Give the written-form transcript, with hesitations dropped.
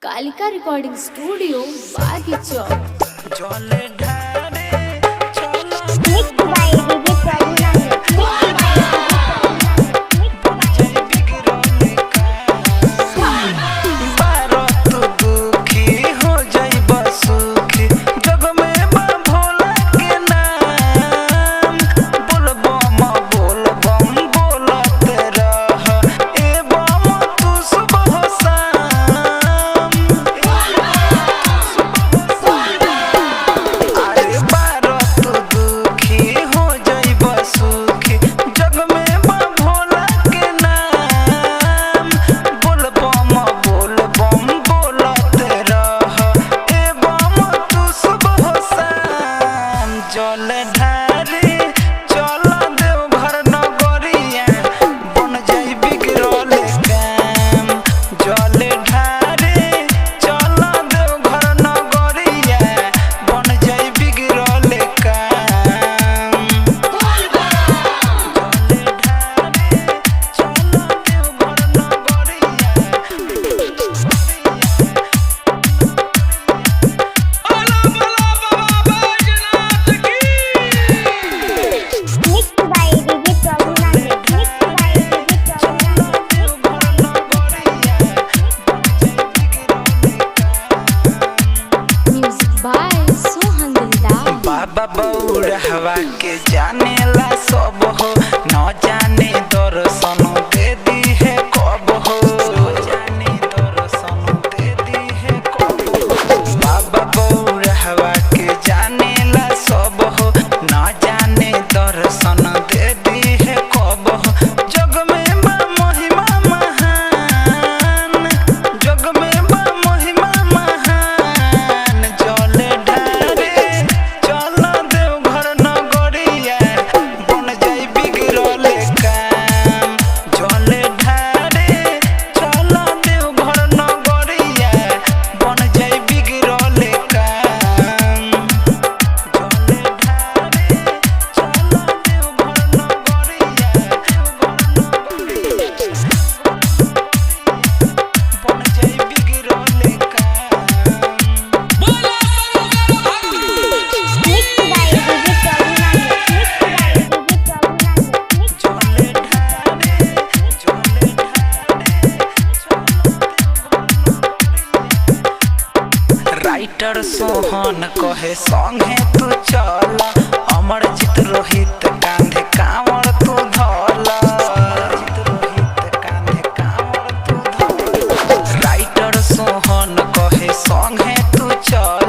Kalika recording studio बागीचौक। जले ढारे चलो Mixed by DJ हवा के जाने ला सब हो न जाने दर्शन दे दी है कब हो जाने दर्शन दे दी है कब हो बाबा बौर हवा के जाने ला सब हो न जाने दर्शन दे दी है कब हो जग में बा महिमा महान जग में बा महिमा महान जले ढारे चलो देवघर नगरिया बन जाई बिगड़ले काम जले ढारे चलो देवघर नगरिया बन जाई बिगड़ले काम जले ढारे चलो देवघर नगरिया बन जाई बिगड़ले काम जले ढारे राइटर सोहन कहे संगे तू चल अमरजीत रोहित कांधे कांवर तू धल राइटर सोहन कहे संगे तू चल